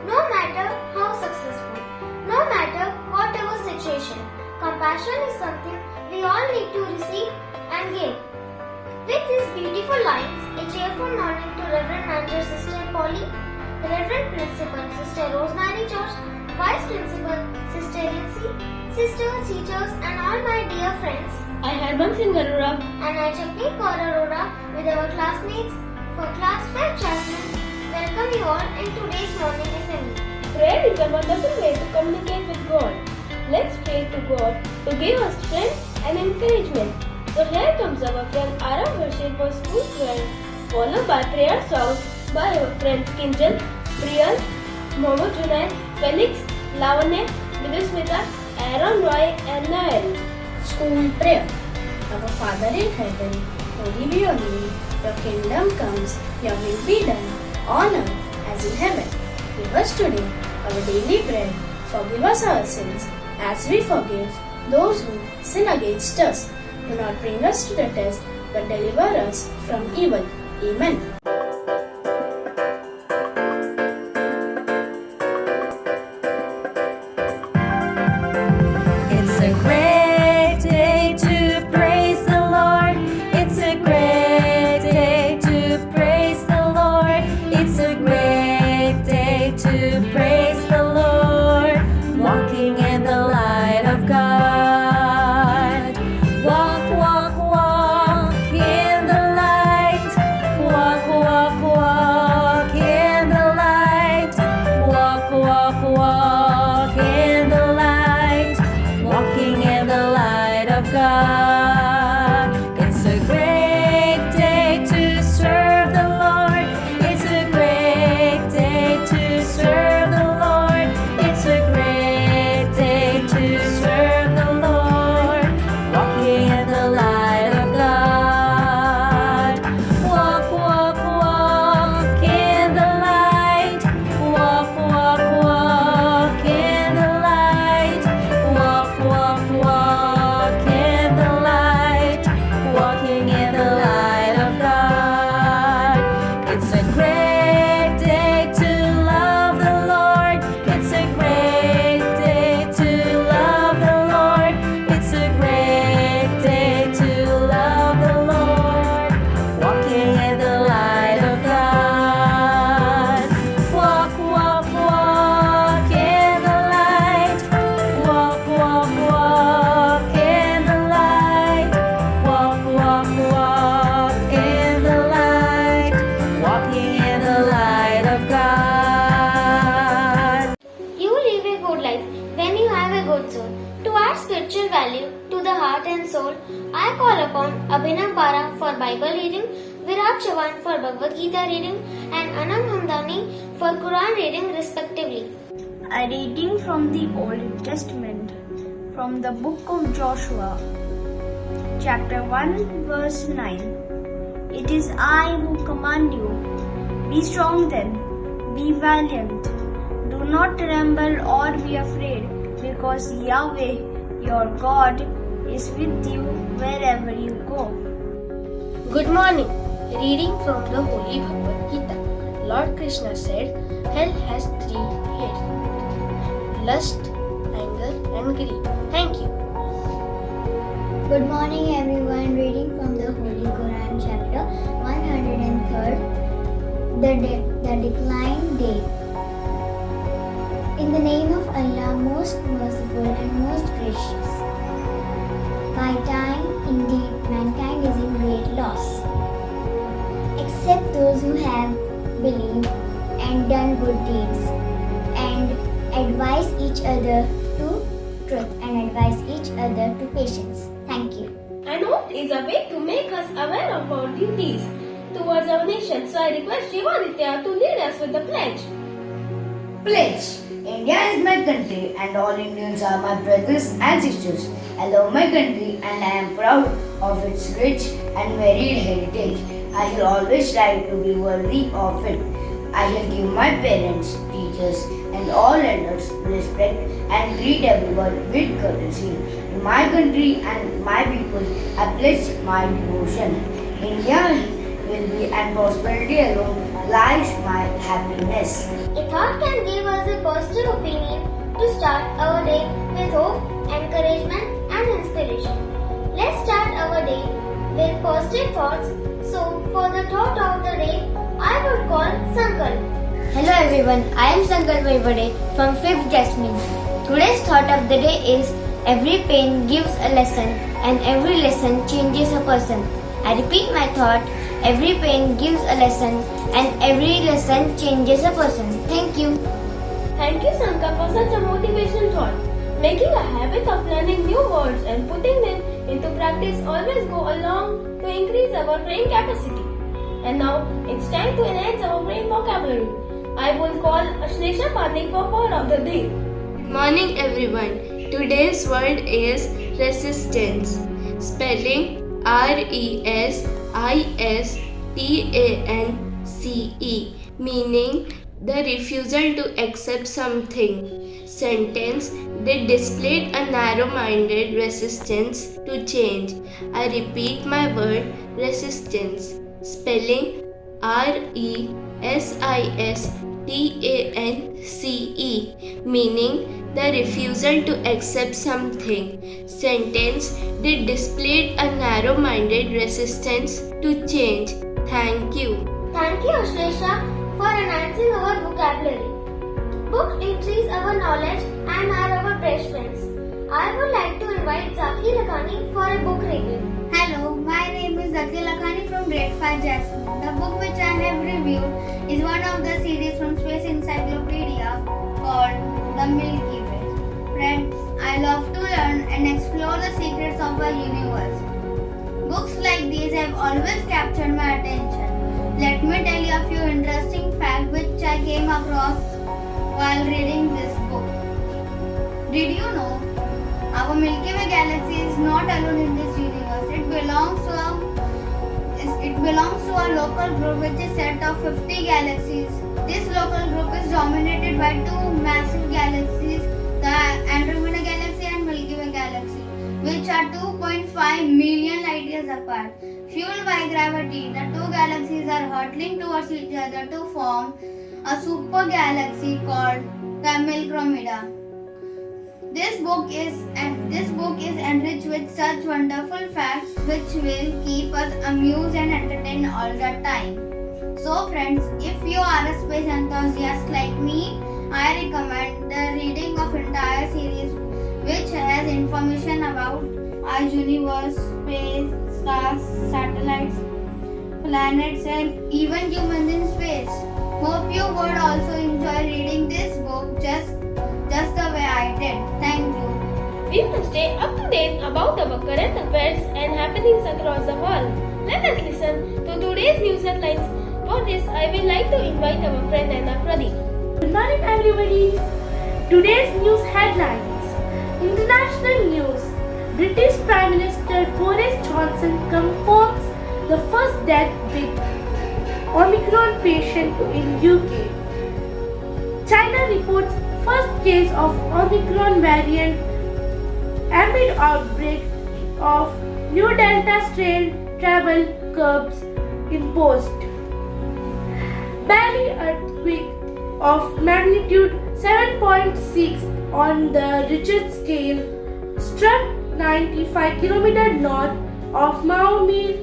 no matter how successful, no matter whatever situation. Compassion is something we all need to receive and give. With these beautiful lines, a cheerful morning to Reverend Manager Sister Polly, Reverend Principal Sister Rosemary George, Vice Principal Sister Lindsay, sisters, teachers, and all my dear friends. I Harman Singh Arora. And I Chapneet Kaur Arora with our classmates for Class 5 Jasmine. Welcome you all in today's morning assembly. Prayer is a wonderful way to communicate with God. Let's pray to God to give us strength and encouragement. So here comes our friend Ara Worship for school prayer, followed by prayer songs by our friends Kinjal, Priyal, Mohammed Junaid, Felix, Lavanya, Vidusmita, Aaron Roy, and Noel. School prayer. Our Father in heaven, holy be your name. Your kingdom comes, your will be done, on earth as in heaven. Give us today our daily bread. Forgive us our sins, as we forgive those who sin against us. Do not bring us to the test, but deliver us from evil. Amen. It's a great day to praise the Lord. It's a great day to praise the Lord. It's a great day to praise the Lord. Walking in the light of God. Walk, walk, walk in the light. Walk, walk, walk in the light. Walk, walk, walk in the light. Walking in the light of God. It's a great day to serve the Lord. It's a great day to serve the Lord. It's a great day to serve the Lord. Walking in the light of God. Walk, walk, walk in the light. Walk, walk, walk in the light. Walk, walk, walk in the light. Walking in the light of God. It's a great day to love the Lord. It's a great day to love the Lord. It's a great day to love the Lord. Walking in the light of God. Walk, walk, walk in the light. Walk, walk, walk in the light. Walk, walk, walk in the light. Walking in the light of God. You live a good life when you have a good soul. To add spiritual value to the heart and soul, I call upon Abhinav Bara for Bible reading, Virat Chavan for Bhagavad Gita reading, and Anam Hamdani for Quran reading respectively. A reading from the Old Testament, from the book of Joshua, chapter 1, verse 9. It is I who command you. Be strong then, be valiant. Do not tremble or be afraid, because Yahweh, your God, is with you wherever you go. Good morning. Reading from the Holy Bhagavad Gita. Lord Krishna said, Hell has 3 heads: lust, anger, and greed. Thank you. Good morning everyone. Reading from the Holy Quran chapter 103rd, the Decline Day. In the name of Allah, most merciful and most gracious. By time, indeed, mankind is in great loss, except those who have believed and done good deeds, and advise each other to truth and advise each other to patience. Thank you. An oath is a way to make us aware of our duties towards our nation. So I request Shivaditya to lead us with the pledge. Pledge. India is my country and all Indians are my brothers and sisters. I love my country and I am proud of its rich and varied heritage. I shall always strive to be worthy of it. I shall give my parents, teachers and all elders respect and treat everyone with courtesy. To my country and my people, I pledge my devotion. India will be, and prosperity alone lies my happiness. A thought can give us a positive opinion to start our day with hope, encouragement, and inspiration. Let's start our day with positive thoughts. So, for the thought of the day, I would call Sankalp. Hello everyone, I am Sankalp Vaivode from 5th Jasmine. Today's thought of the day is every pain gives a lesson and every lesson changes a person. I repeat my thought, every pain gives a lesson and every lesson changes a person. Thank you. Thank you, Sankalp, for such a motivational thought. Making a habit of learning new words and putting them into practice always go along to increase our brain capacity. And now it's time to enhance our brain vocabulary. I will call Ashlesha Pandey for word of the day. Good morning everyone. Today's word is resistance. Spelling RESISTANCE, meaning the refusal to accept something. Sentence: they displayed a narrow-minded resistance to change. I repeat my word, resistance. Spelling RESISTANCE, meaning the refusal to accept something. Sentence: they displayed a narrow-minded resistance to change. Thank you. Thank you, Ashlesha, for enhancing our vocabulary. Books increase our knowledge and are our best friends. I would like to invite Zaki Lakhani for a book review. Hello, my name is Zaki Lakhani from Grade 5 Jasmine. The book which I have reviewed is one of the series from Space Encyclopedia called The Milky Way. Friends, I love to learn and explore the secrets of our universe. Books like these have always captured my attention. Let me tell you a few interesting facts which I came across while reading this book. Did you know our Milky Way galaxy is not alone in this universe? It belongs to a local group which is set of 50 galaxies. This local group is dominated by two massive galaxies, the Andromeda Galaxy and Milky Way Galaxy, which are 2.5 million light years apart. Fueled by gravity, the two galaxies are hurtling towards each other to form a super galaxy called Cameicromeda. This book is enriched with such wonderful facts which will keep us amused and entertained all the time. So friends, if you are a space enthusiast like me, I recommend the reading of entire series which has information about our universe, space, stars, satellites, planets and even humans in space. Hope you would also enjoy reading this book just the way I did. Thank you. We must stay up to date about our current affairs and happenings across the world. Let us listen to today's news headlines. For this, I will like to invite our friend Anna Pradeep. Good morning, everybody. Today's news headlines. International news. British Prime Minister Boris Johnson confirms the first death with Omicron patient in UK. China reports first case of Omicron variant amid outbreak of new Delta strain, travel curbs imposed. Bali earthquake of magnitude 7.6 on the Richter scale struck 95 km north of Maumere,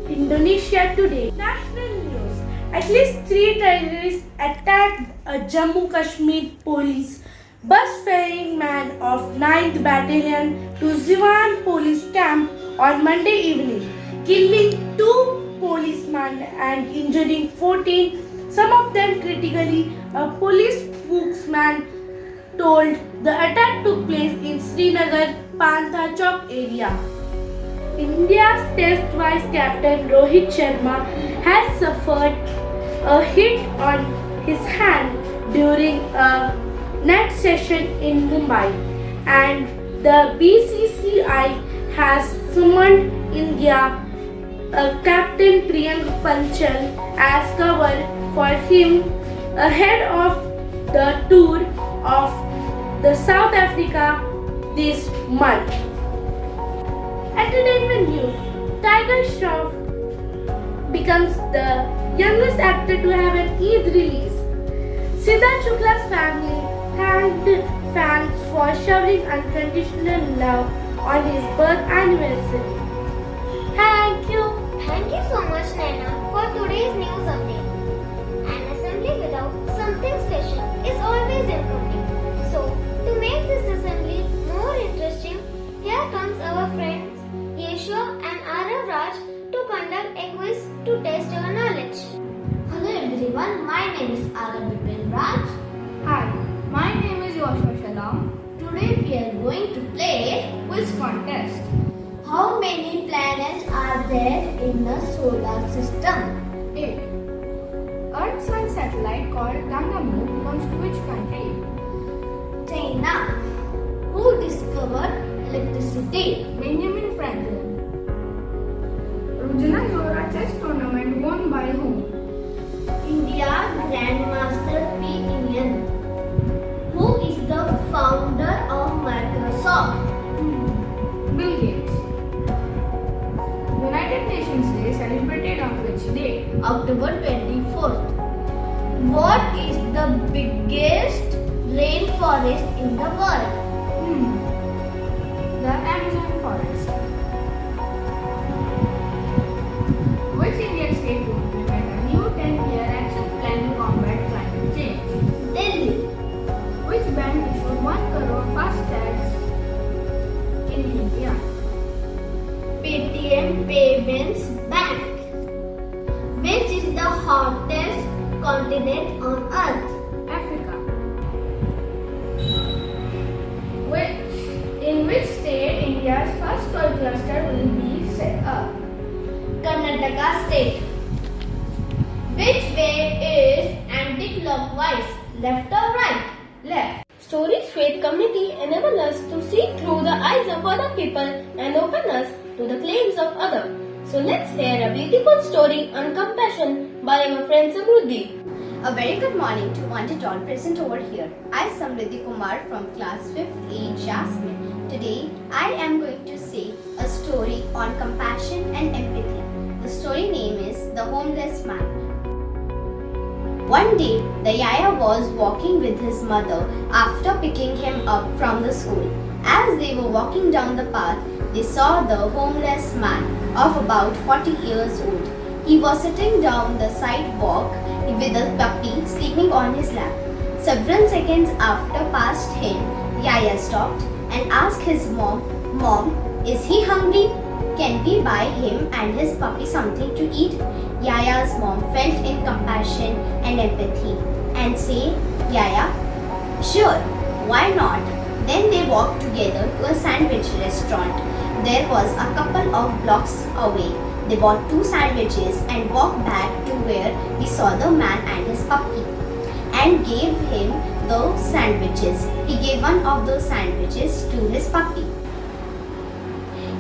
Indonesia today. National news. At least 3 terrorists attacked a Jammu Kashmir police bus ferrying man of 9th Battalion to Ziwan police camp on Monday evening, killing 2 policemen and injuring 14, some of them critically. A police spokesman told the attack took place in Srinagar, Pantha Chowk area. India's Test vice captain Rohit Sharma has suffered a hit on his hand during a net session in Mumbai, and the BCCI has summoned India captain Priyank Panchal as cover for him ahead of the tour of the South Africa this month. Entertainment news. Tiger Shroff becomes the youngest actor to have an Eid release. Siddharth Shukla's family thanked fans for showering unconditional love on his birth anniversary. Thank you. Thank you so much, Naina, for today's news update. An assembly without something special is always incomplete. So, to make this assembly more interesting, here comes our friends Yeshua and Arav Raj to conduct a quiz to test your knowledge. Hello everyone, my name is Arav Raj. Hi, my name is Yoshua Shalom. Today we are going to play quiz contest. How many planets are there in the solar system? 8. Earth's one satellite called Gangamur belongs to which country? China. Who discovered electricity? Benjamin Franklin. Rujana Zora chess tournament won by whom? India Grandmaster P. Indian. Who is the founder of Microsoft? Bill Gates. United Nations Day celebrated on which day? October 24th. What is the biggest rainforest in the world? The Amazon forest. Which Indian state will implement a new 10-year action plan to combat climate change? Delhi. Which bank issued 1 crore FASTags in India? Paytm Payments Bank. Which is the hottest continent on earth? Africa. In which state India's first toy cluster will be set up? Karnataka state. Which way is anti-clockwise? Left or right? Left. Stories Faith Community enable us to see through the eyes of other people and open us to the claims of others. So let's hear a beautiful story on compassion by our friend Samruddhi. A very good morning to one and all present over here. I am Samruddhi Kumar from class 5th A Jasmine. Today I am going to say a story on compassion and empathy. The story name is The Homeless Man. One day, the Yaya was walking with his mother after picking him up from the school. As they were walking down the path, they saw the homeless man of about 40 years old. He was sitting down the sidewalk with a puppy sleeping on his lap. Several seconds after past him, Yaya stopped and asked his mom, "Mom, is he hungry? Can we buy him and his puppy something to eat?" Yaya's mom felt in compassion and empathy and said, "Yaya, sure, why not?" Then they walked together to a sandwich restaurant. There was a couple of blocks away. They bought 2 sandwiches and walked back to where we saw the man and his puppy and gave him those sandwiches. He gave one of those sandwiches to his puppy.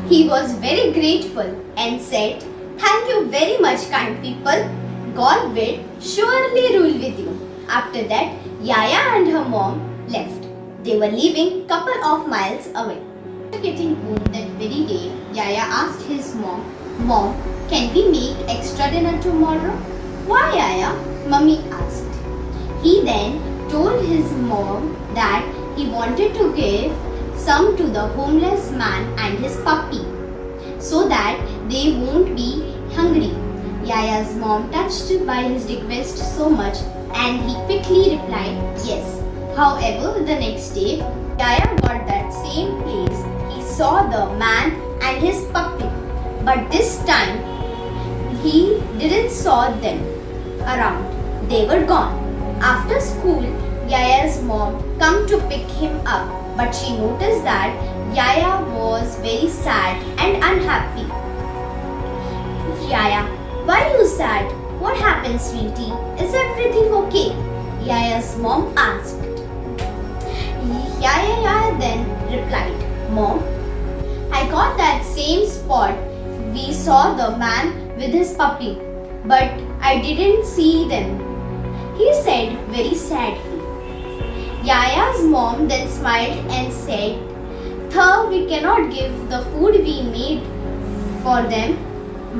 He was very grateful and said, "Thank you very much, kind people. God will surely rule with you." After that, Yaya and her mom left. They were leaving couple of miles away. After getting home that very day, Yaya asked his mom, "Mom, can we make extra dinner tomorrow?" "Why, Yaya?" Mummy asked. He then told his mom that he wanted to give some to the homeless man and his puppy so that they won't be hungry. Yaya's mom, touched by his request so much, and he quickly replied yes. However, the next day, Yaya got that same place. He saw the man and his puppy, but this time he didn't saw them around. They were gone. After school, Yaya's mom come to pick him up, but she noticed that Yaya was very sad and unhappy. "Yaya, why are you sad? What happened, sweetie? Is everything okay?" Yaya's mom asked. Yaya then replied, "Mom, I got that same spot. We saw the man with his puppy, but I didn't see them," he said very sadly. Yaya's mom then smiled and said, "Though we cannot give the food we made for them,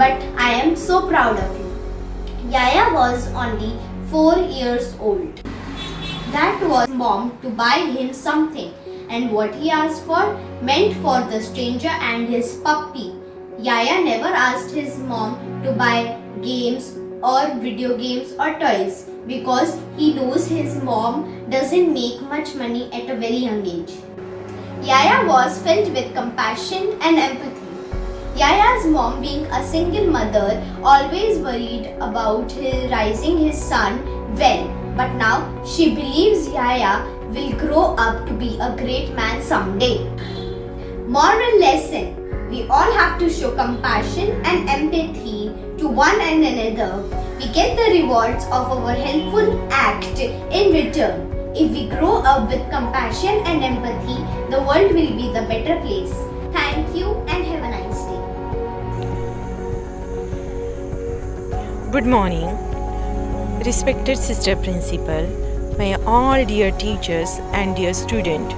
but I am so proud of you." Yaya was only 4 years old. That was mom to buy him something, and what he asked for meant for the stranger and his puppy. Yaya never asked his mom to buy games or video games or toys because he knows his mom doesn't make much money at a very young age. Yaya was filled with compassion and empathy. Yaya's mom, being a single mother, always worried about raising his son well, but now she believes Yaya will grow up to be a great man someday. Moral lesson: we all have to show compassion and empathy to one and another. We get the rewards of our helpful act in return. If we grow up with compassion and empathy, the world will be the better place. Thank you and have a nice day. Good morning, respected Sister Principal, my all dear teachers and dear student.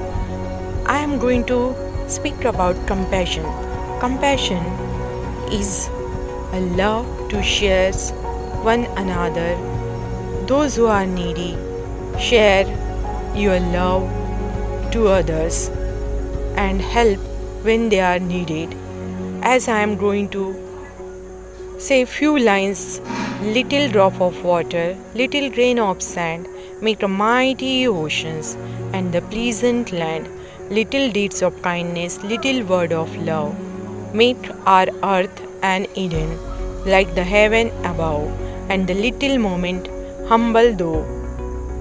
I am going to speak about compassion. Compassion is a love to share one another. Those who are needy, share your love to others and help when they are needed. As I am going to say few lines, little drop of water, little grain of sand, make a mighty oceans, and the pleasant land, little deeds of kindness, little word of love, make our earth an Eden, like the heaven above, and the little moment, humble though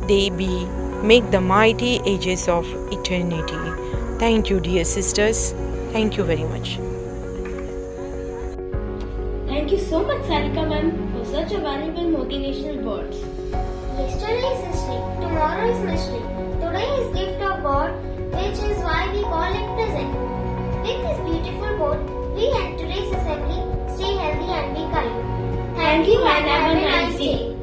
they be, make the mighty ages of eternity. Thank you, dear sisters. Thank you very much. Thank you so much, Sarika ma'am, for such a valuable motivational words. Yesterday is history, tomorrow is mystery. Today is gift of God, which is why we call it present. With this beautiful quote, we end today's assembly. Stay healthy and be kind. Thank you and have a nice day.